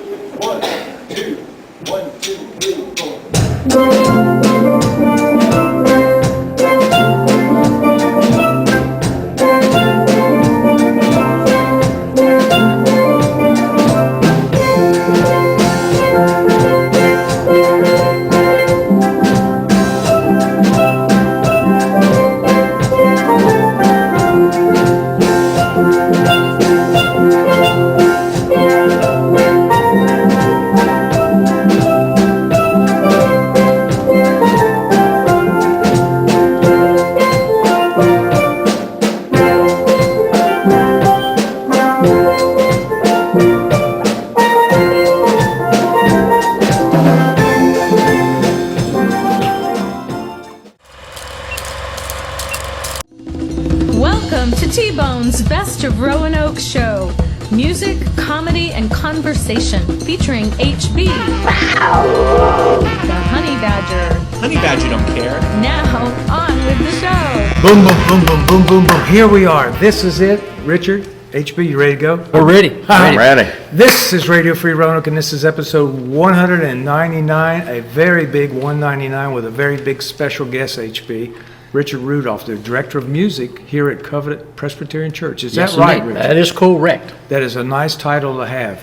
1, 2, 1, 2, 3, Welcome to T-Bone's Best of Roanoke show. Music, comedy, and conversation featuring HB, the Honey Badger. Honey Badger don't care. Now, on with the show. Boom, boom, boom, boom, boom, boom, boom. Here we are. This is it. Richard, HB, you ready to go? We're ready. I'm ready. This is Radio Free Roanoke, and this is episode 199, a very big 199 with a very big special guest, HB. Richard Rudolph, the Director of Music here at Covenant Presbyterian Church. Is Yes, that right, indeed. Richard? That is correct. That is a nice title to have.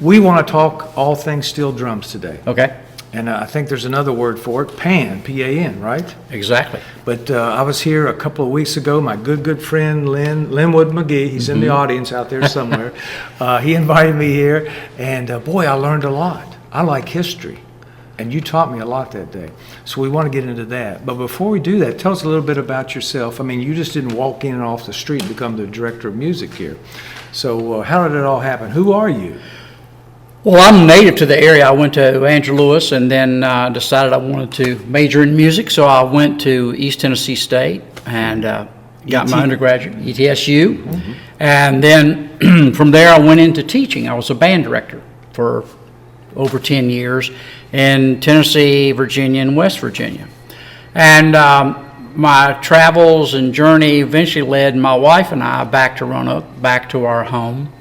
We want to talk all things steel drums today. Okay. And I think there's another word for it, PAN, P-A-N, right? Exactly. But I was here a couple of weeks ago. My good friend Linwood McGee, he's in the audience out there somewhere. He invited me here, and boy, I learned a lot. I like history, and you taught me a lot that day. So we want to get into that. But before we do that, tell us a little bit about yourself. I mean, you just didn't walk in and off the street and become the Director of Music here. So how did it all happen? Who are you? Well, I'm native to the area. I went to Andrew Lewis and then decided I wanted to major in music. So I went to East Tennessee State and got my undergraduate ETSU. And then from there I went into teaching. I was a band director for over 10 years in Tennessee, Virginia, and West Virginia. And my travels and journey eventually led my wife and I back to Roanoke, back to our home.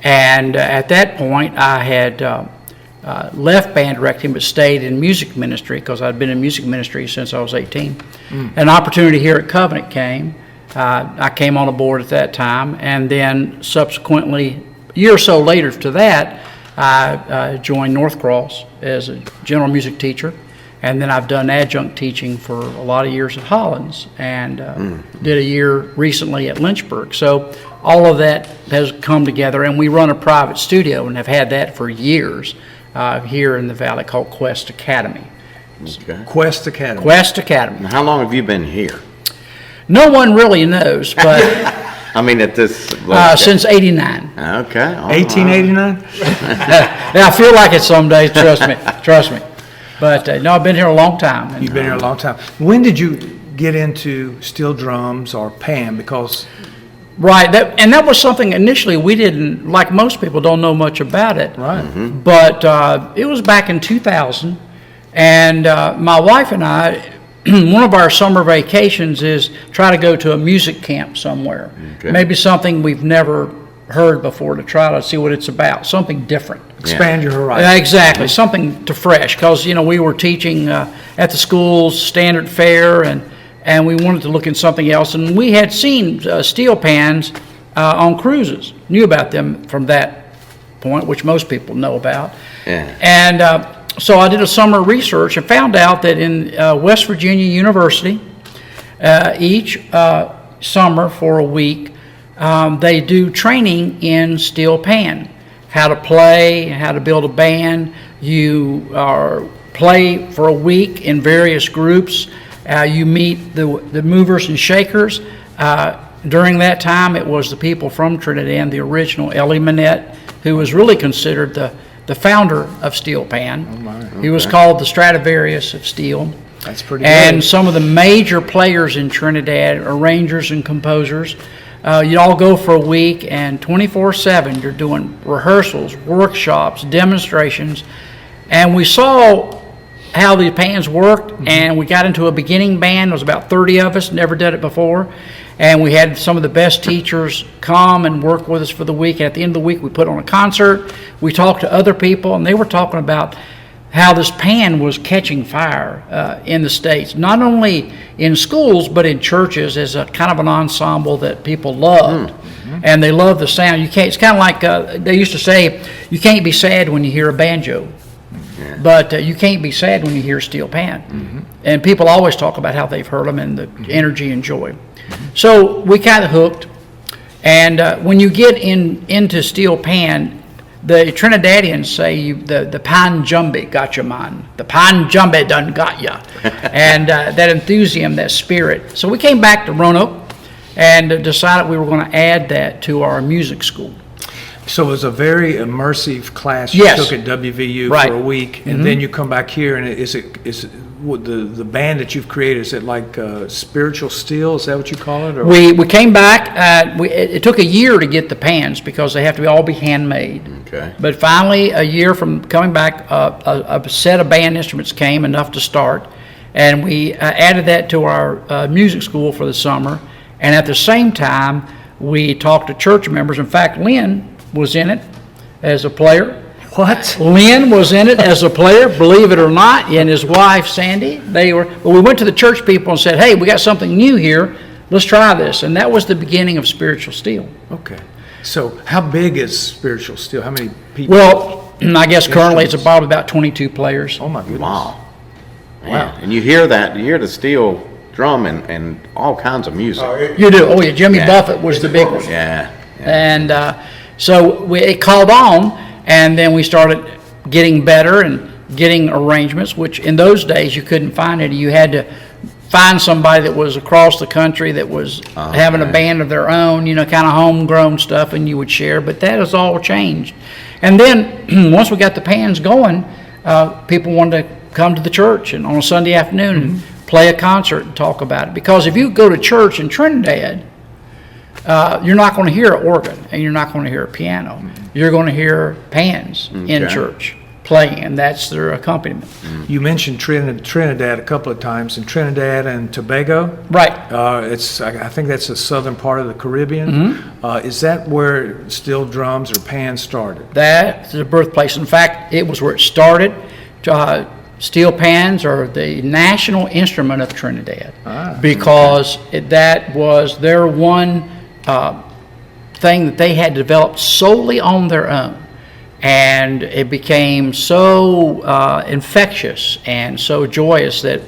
And at that point, I had left band directing but stayed in music ministry because I'd been in music ministry since I was 18. An opportunity here at Covenant came. I came on board at that time, and then subsequently, a year or so later to that, I joined North Cross as a general music teacher, and then I've done adjunct teaching for a lot of years at Hollins, and did a year recently at Lynchburg. So all of that has come together, and we run a private studio and have had that for years here in the Valley called Quest Academy. Okay. Quest Academy. Quest Academy. Now, how long have you been here? No one really knows, but I mean, at this since '89. Okay. all 1889? Yeah, I feel like it some days. Trust me. But no, I've been here a long time. And, You've been here a long time. When did you get into steel drums or PAN? Because right, that was something initially we didn't, like most people, don't know much about it. right, But it was back in 2000, and my wife and I, one of our summer vacations is try to go to a music camp somewhere. Okay. Maybe something we've never heard before to try to see what it's about, something different. expand your horizon. Exactly, something to fresh, because, we were teaching at the school's standard fare, and we wanted to look at something else, and we had seen steel pans on cruises, knew about them from that point, which most people know about. Yeah. And so I did a summer research and found out that in West Virginia University, each summer for a week, they do training in steel pan, how to play, how to build a band. You play for a week in various groups. You meet the movers and shakers. During that time, it was the people from Trinidad, the original Ellie Manette, who was really considered the founder of steel pan. Oh my. He was called the Stradivarius of steel. That's pretty And good. some of the major players in Trinidad, arrangers and composers, you all go for a week, and 24/7 you're doing rehearsals, workshops, demonstrations, and we saw how the pans worked, and we got into a beginning band. There was about 30 of us, never did it before, and we had some of the best teachers come and work with us for the week. And at the end of the week, we put on a concert. We talked to other people, and they were talking about how this pan was catching fire in the States, not only in schools, but in churches as a kind of an ensemble that people loved. And they love the sound. You can't. It's kind of like they used to say, you can't be sad when you hear a banjo, but you can't be sad when you hear steel pan. And people always talk about how they've heard them and the energy and joy. So we kind of hooked. And when you get into steel pan, the Trinidadians say the pan jumbe got your man. The pan jumbe done got ya. And that enthusiasm, that spirit. So we came back to Roanoke and decided we were going to add that to our music school. So it was a very immersive class you Yes. took at WVU Right. for a week, and then you come back here, and is it what the band that you've created, is it like spiritual steel? Is that what you call it? Or? We came back. It took a year to get the pans because they have to all be handmade. Okay. But finally, a year from coming back, a set of band instruments came, enough to start, and we added that to our music school for the summer. And at the same time, we talked to church members. In fact, Lynn was in it as a player. What? Lynn was in it as a player, believe it or not, and his wife Sandy. But we went to the church people and said, "Hey, we got something new here. Let's try this." And that was the beginning of Spiritual Steel. Okay. So how big is Spiritual Steel? How many people? Well, I guess currently it's about 22 players. Oh my goodness. Wow. Wow. And you hear the steel drum and all kinds of music. You do. Oh yeah, Jimmy Yeah. Buffett was the big one. Yeah. And so it called on, and then we started getting better and getting arrangements, which in those days you couldn't find it. You had to find somebody that was across the country that was having a band of their own, kind of homegrown stuff, and you would share. But that has all changed. And then once we got the pans going, people wanted to come to the church and on a Sunday afternoon and play a concert and talk about it. Because if you go to church in Trinidad, you're not going to hear an organ and you're not going to hear a piano. You're going to hear pans in Okay. church playing, and that's their accompaniment. You mentioned Trinidad a couple of times, and Trinidad and Tobago. Right. I think that's the southern part of the Caribbean. Is that where steel drums or pans started? That's the birthplace. In fact, it was where it started. Steel pans are the national instrument of Trinidad because that was their one thing that they had developed solely on their own. And it became so infectious and so joyous that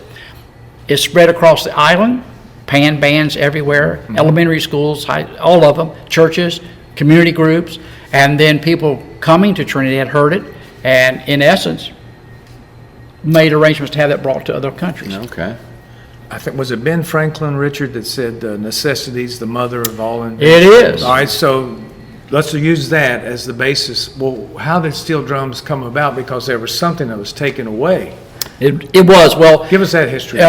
it spread across the island, pan bands everywhere, elementary schools, all of them, churches, community groups, and then people coming to Trinidad heard it, and in essence, made arrangements to have that brought to other countries. Okay. I think, was it Ben Franklin, Richard, that said necessity's the mother of all It invention? is. All right, so let's use that as the basis. Well, how did steel drums come about? Because there was something that was taken away. It was. Well, Give us that history.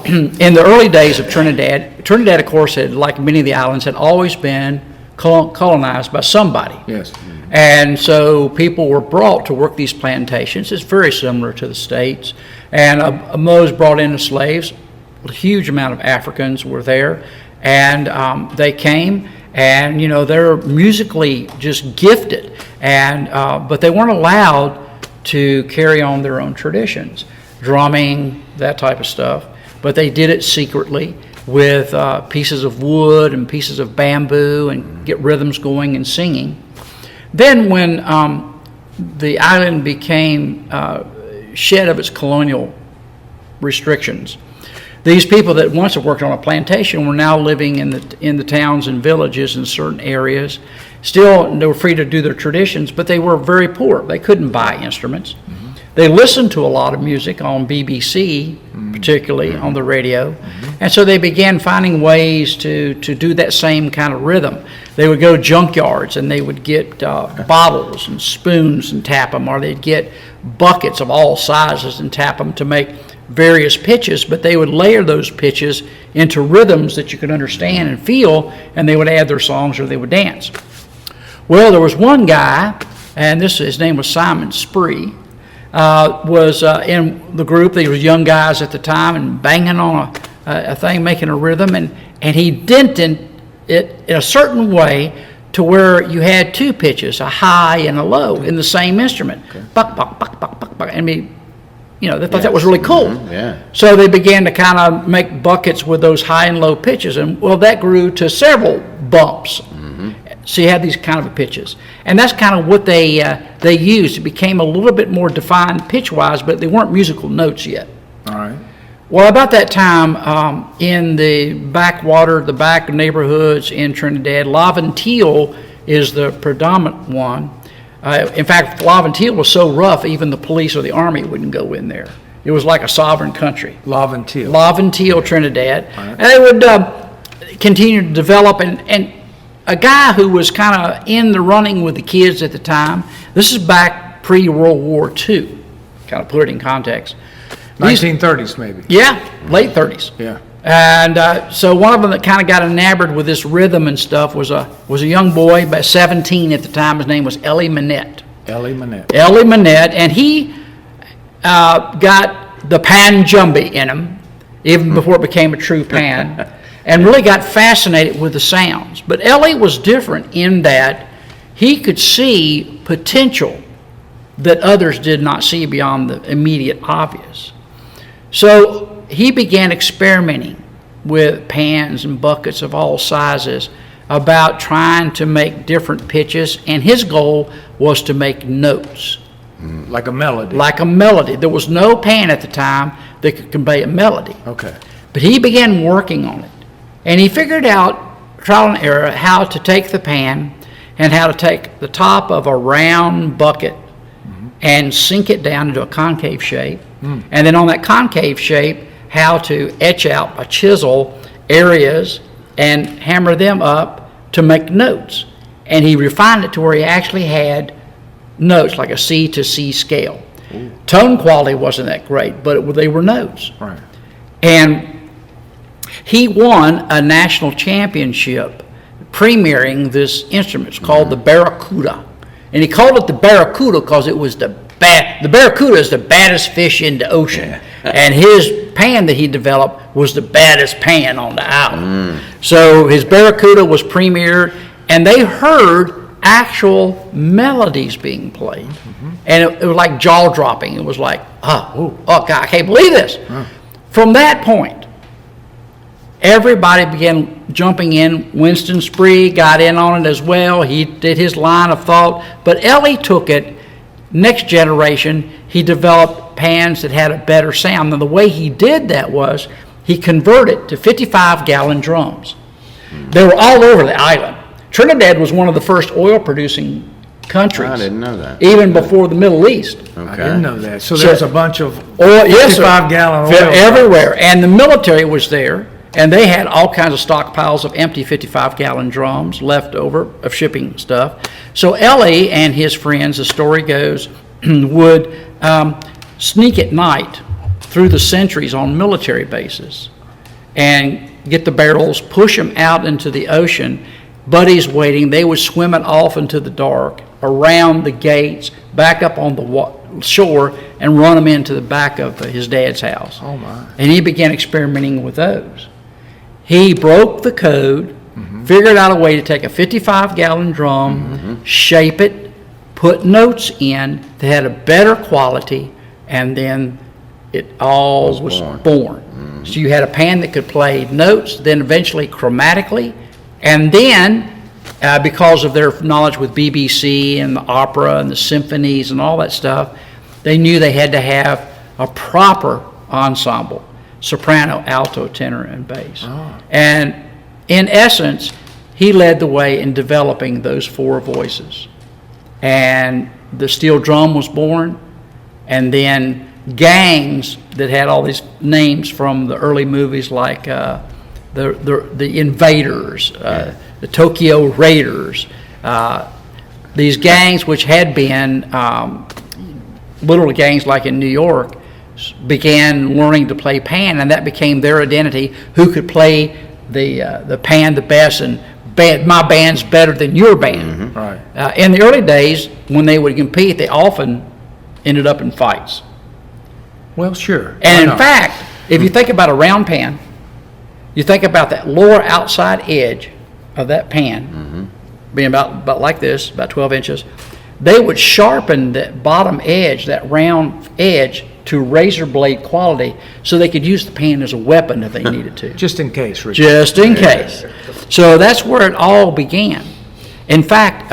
in the early days of Trinidad, of course, had, like many of the islands, had always been colonized by somebody. Yes. And so people were brought to work these plantations. It's very similar to the States. And those brought in the slaves. A huge amount of Africans were there. And they came, and, they're musically just gifted. And but they weren't allowed to carry on their own traditions, drumming, that type of stuff. But they did it secretly with pieces of wood and pieces of bamboo and get rhythms going and singing. Then when the island became shed of its colonial restrictions, these people that once had worked on a plantation were now living in the towns and villages in certain areas. Still, they were free to do their traditions, but they were very poor. They couldn't buy instruments. They listened to a lot of music on BBC, particularly on the radio, and so they began finding ways to do that same kind of rhythm. They would go to junkyards and they would get bottles and spoons and tap them, or they'd get buckets of all sizes and tap them to make various pitches, but they would layer those pitches into rhythms that you could understand and feel, and they would add their songs or they would dance. Well, there was one guy, and his name was Simon Spree, was in the group. They were young guys at the time and banging on a thing, making a rhythm, and he it in a certain way to where you had two pitches, a high and a low, in the same instrument. Buck, buck, buck, buck, buck, buck. I mean, they thought that was really cool. Yeah. So they began to kind of make buckets with those high and low pitches, and well, that grew to several bumps. So you had these kind of pitches, and that's kind of what they used. It became a little bit more defined pitch-wise, but they weren't musical notes yet. All right. Well, about that time, in the backwater, the back neighborhoods in Trinidad, Laventille is the predominant one. In fact, Laventille was so rough, even the police or the army wouldn't go in there. It was like a sovereign country. Laventille. Laventille, Trinidad. And they would continue to develop, and a guy who was kind of in the running with the kids at the time, this is back pre-World War II, kind of put it in context. 1930s maybe. Yeah, late 30s. Yeah. And so one of them that kind of got enamored with this rhythm and stuff was a young boy, about 17 at the time. His name was Ellie Manette. Ellie Manette. Ellie Manette, and he got the pan jumby in him, even before it became a true pan, and really got fascinated with the sounds. But Ellie was different in that he could see potential that others did not see beyond the immediate obvious. So he began experimenting with pans and buckets of all sizes about trying to make different pitches, and his goal was to make notes. Like a melody. Like a melody. There was no pan at the time that could convey a melody. Okay. But he began working on it. And he figured out, trial and error, how to take the pan and how to take the top of a round bucket and sink it down into a concave shape. And then on that concave shape, how to etch out a chisel areas and hammer them up to make notes. And he refined it to where he actually had notes, like a C to C scale. Tone quality wasn't that great, but they were notes. Right. And he won a national championship premiering this instrument. It's called the Barracuda. And he called it the Barracuda because it was the Barracuda is the baddest fish in the ocean. And his pan that he developed was the baddest pan on the island. So his Barracuda was premiered, and they heard actual melodies being played. And it was like jaw-dropping. It was like, oh God, I can't believe this. From that point, everybody began jumping in. Winston Spree got in on it as well. He did his line of thought. But Ellie took it, next generation, he developed pans that had a better sound. And the way he did that was he converted to 55-gallon drums. They were all over the island. Trinidad was one of the first oil-producing countries. I didn't know that. Even before the Middle East. I didn't know that. So So- there's a bunch of Oil, yes, sir. 55-gallon oil. Everywhere. And the military was there, and they had all kinds of stockpiles of empty 55-gallon drums left over of shipping stuff. So Ellie and his friends, the story goes, would sneak at night through the sentries on military bases and get the barrels, push them out into the ocean. Buddies waiting, they would swim it off into the dark, around the gates, back up on the shore, and run them into the back of his dad's house. Oh, my. And he began experimenting with those. He broke the code, figured out a way to take a 55-gallon drum, shape it, put notes in that had a better quality, and then it all was born. So you had a pan that could play notes, then eventually chromatically, and then because of their knowledge with BBC and the opera and the symphonies and all that stuff, they knew they had to have a proper ensemble: soprano, alto, tenor, and bass. And in essence, he led the way in developing those four voices. And the steel drum was born, and then gangs that had all these names from the early movies, like the Invaders, the Tokyo Raiders, these gangs which had been little gangs like in New York, began learning to play pan, and that became their identity. Who could play the pan the best, and my band's better than your band. Right. In the early days, when they would compete, they often ended up in fights. Well, sure. And Why in not? fact, if you think about a round pan, you think about that lower outside edge of that pan, being about like this, about 12 inches, they would sharpen that bottom edge, that round edge, to razor blade quality, so they could use the pan as a weapon if they needed to. Just in case, Richard. Just in case. So that's where it all began. In fact,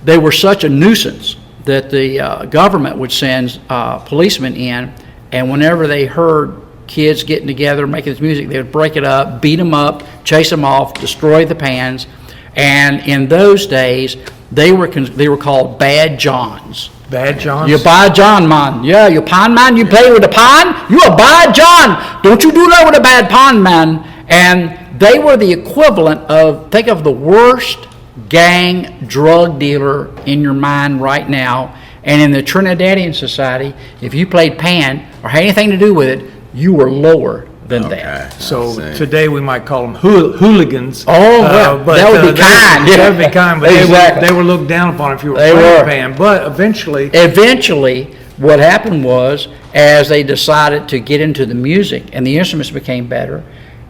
they were such a nuisance that the government would send policemen in, and whenever they heard kids getting together, making this music, they would break it up, beat them up, chase them off, destroy the pans. And in those days, they were called Bad Johns. Bad Johns? You bad John, man. Yeah, you pond man, you play with a pond? You a bad John. Don't you do that with a bad pond man. And they were the equivalent of, think of the worst gang drug dealer in your mind right now. And in the Trinidadian society, if you played pan or had anything to do with it, you were lower than that. So today we might call them hooligans. Oh, well, that would be kind. That would be kind, but Exactly. they were looked down upon if you were They playing were. pan. But eventually, What happened was, as they decided to get into the music and the instruments became better,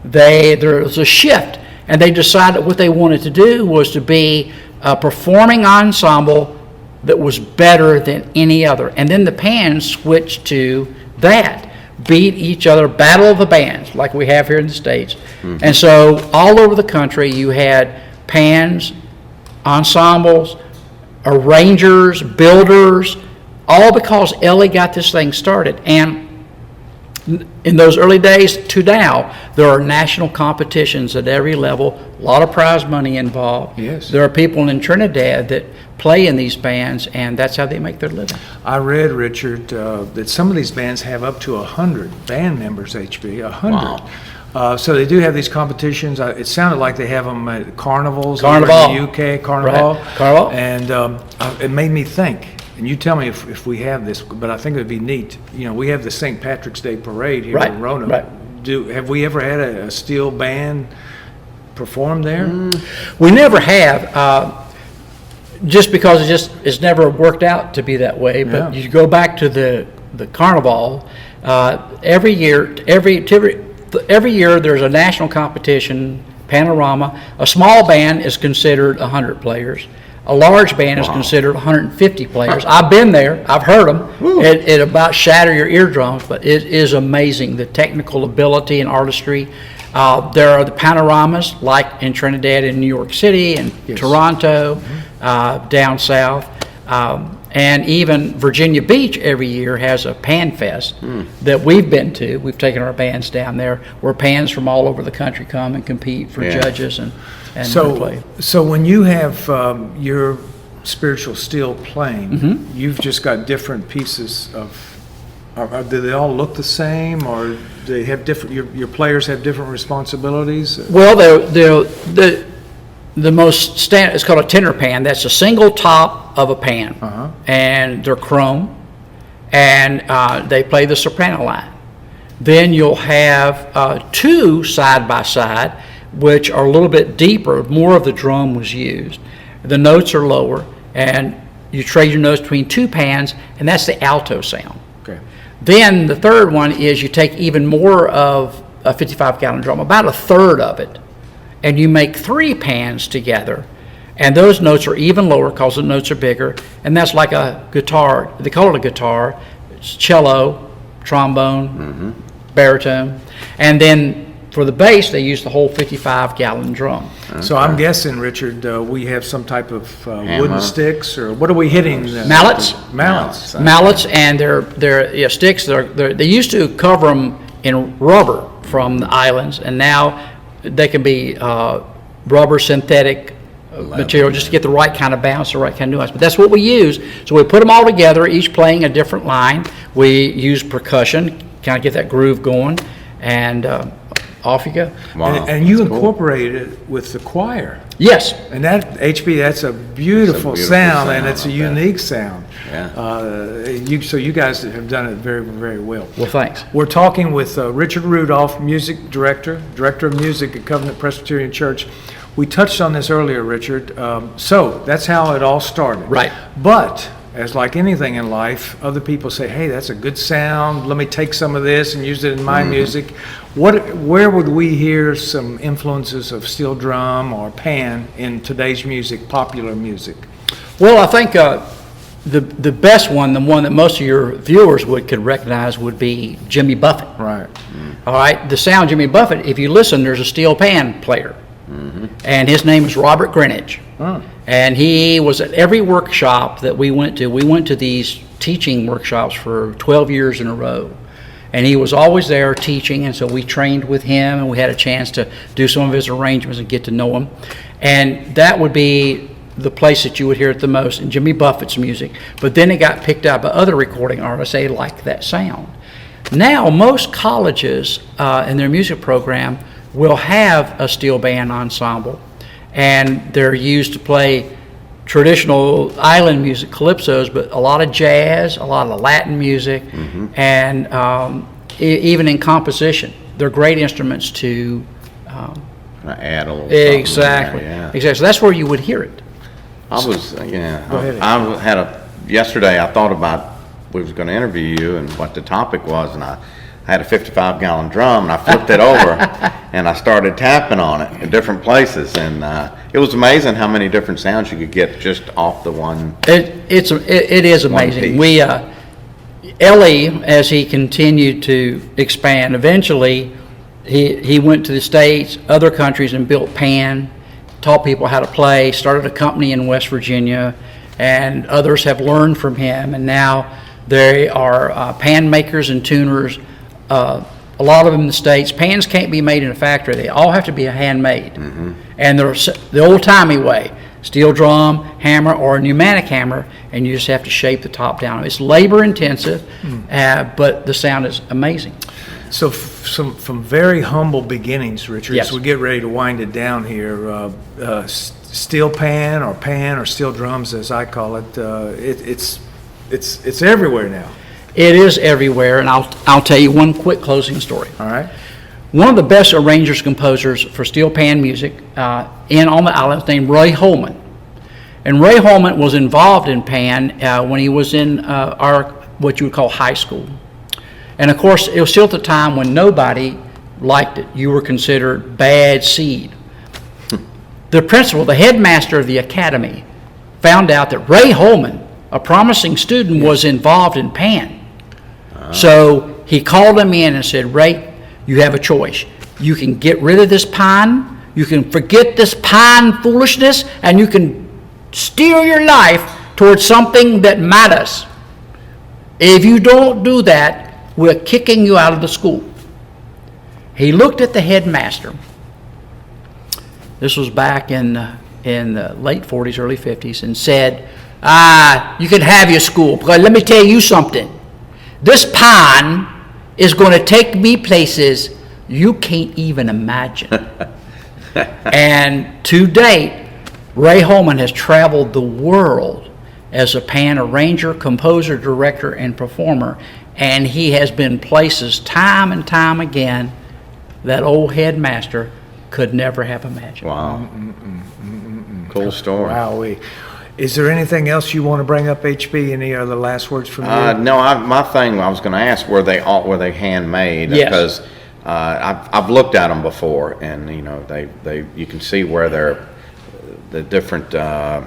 there was a shift, and they decided what they wanted to do was to be a performing ensemble that was better than any other. And then the pans switched to that. Beat each other, battle of the bands, like we have here in the States. And so all over the country, you had pans, ensembles, arrangers, builders, all because Ellie got this thing started. And in those early days to now, there are national competitions at every level, a lot of prize money involved. Yes. There are people in Trinidad that play in these bands, and that's how they make their living. I read, Richard, that some of these bands have up to 100 band members, HB, 100. Wow. So they do have these competitions. It sounded like they have them at carnivals over Carnival. in the UK, Carnival. Right. Carnival. And it made me think, and you tell me if we have this, but I think it would be neat. You know, we have the St. Patrick's Day Parade here Right, in Roanoke. right. Have we ever had a steel band perform there? We never have, just because it's never worked out to be that way. But Yeah. you go back to the carnival, every year there's a national competition, Panorama. A small band is considered 100 players. A large band is considered 150 players. I've been there. I've heard them. It about shatter your eardrums, but it is amazing, the technical ability and artistry. There are the panoramas, like in Trinidad and New York City and Toronto, down south. And even Virginia Beach every year has a pan fest that we've been to. We've taken our bands down there, where pans from all over the country come and compete for judges and play. So when you have your spiritual steel playing, you've just got different pieces of. Do they all look the same, or do they have different? Your players have different responsibilities. Well, the most standard, it's called a tenor pan. That's a single top of a pan, and they're chrome, and they play the soprano line. Then you'll have two side by side, which are a little bit deeper. More of the drum was used. The notes are lower, and you trade your notes between two pans, and that's the alto sound. Okay. Then the third one is you take even more of a 55-gallon drum, about a third of it, and you make three pans together, and those notes are even lower because the notes are bigger, and that's like a guitar. They call it a guitar. It's cello, trombone, baritone, and then for the bass they use the whole 55-gallon drum. So I'm guessing, Richard, we have some type of wooden sticks, or what are we hitting? Mallets. Mallets. Mallets, and they're sticks. They used to cover them in rubber from the islands, and now they can be rubber synthetic material, just to get the right kind of bounce, the right kind of nuance. But that's what we use. So we put them all together, each playing a different line. We use percussion, kind of get that groove going, and off you go. Wow. And you incorporated it with the choir. Yes. And that, HB, that's a beautiful sound, and it's a I bet. unique sound. Yeah. So you guys have done it very, very well. Well, thanks. We're talking with Richard Rudolph, music director of music at Covenant Presbyterian Church. We touched on this earlier, Richard. So that's how it all started. Right. But as like anything in life, other people say, hey, that's a good sound, let me take some of this and use it in my music. Where would we hear some influences of steel drum or pan in today's music, popular music? Well, I think the best one, the one that most of your viewers could recognize, would be Jimmy Buffett. Right. All right, the sound Jimmy Buffett, if you listen, there's a steel pan player. And his name is Robert Greenidge. And he was at every workshop that we went to. We went to these teaching workshops for 12 years in a row. And he was always there teaching, and so we trained with him, and we had a chance to do some of his arrangements and get to know him. And that would be the place that you would hear it the most in Jimmy Buffett's music. But then it got picked up by other recording artists. They liked that sound. Now, most colleges in their music program will have a steel band ensemble, and they're used to play traditional island music, calypsos, but a lot of jazz, a lot of Latin music, and even in composition. They're great instruments to Add a little something exactly. there, yeah. Exactly. So that's where you would hear it. I was, yeah. Go ahead. I had yesterday I thought about, we was going to interview you and what the topic was, and I had a 55-gallon drum, and I flipped it over, and I started tapping on it in different places, and it was amazing how many different sounds you could get just off the one. It is amazing. piece. Ellie, as he continued to expand, eventually he went to the States, other countries, and built pan, taught people how to play, started a company in West Virginia, and others have learned from him, and now they are pan makers and tuners. A lot of them in the States, pans can't be made in a factory. They all have to be handmade. And they're the old-timey way, steel drum, hammer, or a pneumatic hammer, and you just have to shape the top down. It's labor-intensive, but the sound is amazing. So from very humble beginnings, Richard, Yes. as we get ready to wind it down here, steel pan or steel drums, as I call it, it's everywhere now. It is everywhere, and I'll tell you one quick closing story. All right. One of the best arrangers, composers for steel pan music on the island is named Ray Holman. And Ray Holman was involved in pan when he was in what you would call high school. And of course, it was still at the time when nobody liked it. You were considered bad seed. The principal, the headmaster of the academy, found out that Ray Holman, a promising student, was involved in pan. So he called him in and said, Ray, you have a choice. You can get rid of this pine, you can forget this pine foolishness, and you can steer your life towards something that matters. If you don't do that, we're kicking you out of the school. He looked at the headmaster. This was back in the late 40s, early 50s, and said, you can have your school, because let me tell you something. This pine is going to take me places you can't even imagine. And to date, Ray Holman has traveled the world as a pan arranger, composer, director, and performer, and he has been places time and time again that old headmaster could never have imagined. Wow. Cool story. Wowee. Is there anything else you want to bring up, HB? Any other last words from you? No, my thing I was going to ask, were they handmade? Yes. Because I've looked at them before, and you know you can see where they're the different. I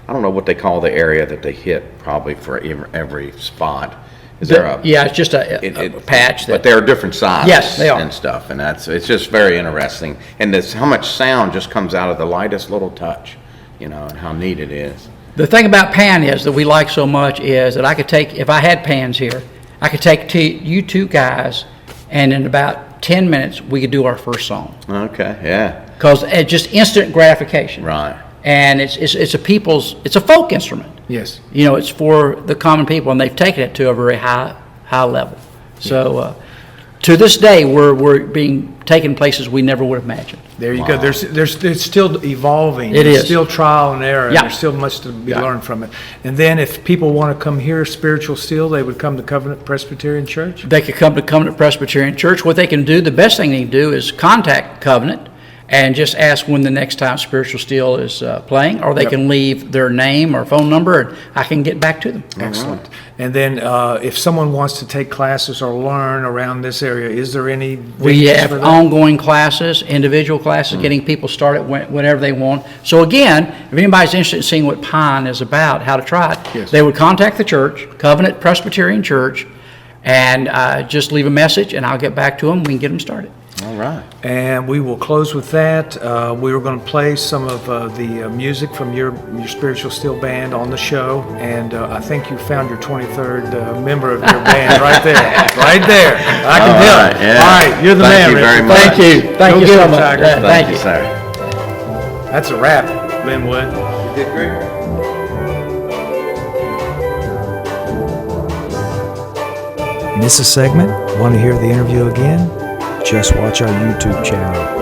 don't know what they call the area that they hit, probably for every spot. Is there a? Yeah, it's just a patch. But they're different sizes. Yes, they are. And stuff, and it's just very interesting. And this, how much sound just comes out of the lightest little touch, you know, and how neat it is. The thing about pan is that we like so much is that I could take, if I had pans here, I could take you two guys, and in about 10 minutes we could do our first song. Okay, yeah. Because it's just instant gratification. Right. And it's a folk instrument. Yes. You know, it's for the common people, and they've taken it to a very high level. So to this day, we're being taken places we never would have imagined. There you go. There's still evolving. It There's is. still trial and error. Yeah. And there's still much to be learned from it. And then if people want to come hear spiritual steel, they would come to Covenant Presbyterian Church. They could come to Covenant Presbyterian Church. What they can do, the best thing they can do is contact Covenant and just ask when the next time Spiritual Steel is playing, or they can leave their name or phone number, and I can get back to them. Excellent. And then if someone wants to take classes or learn around this area, is there any We venues have for that? ongoing classes, individual classes, getting people started whenever they want. So again, if anybody's interested in seeing what Pine is about, how to try it, Yes. they would contact the church, Covenant Presbyterian Church, and just leave a message, and I'll get back to them. We can get them started. All right. And we will close with that. We were going to play some of the music from your Spiritual Steel band on the show, and I think you found your 23rd member of your band right there. Right there. I can All tell. right, yeah. All right, you're the Thank man, you Richard. very much. Thank you. Thank Go you get so him, much. Tiger. Thank you. sir. That's a wrap, Linwood. You did great. Miss a segment? Want to hear the interview again? Just watch our YouTube channel.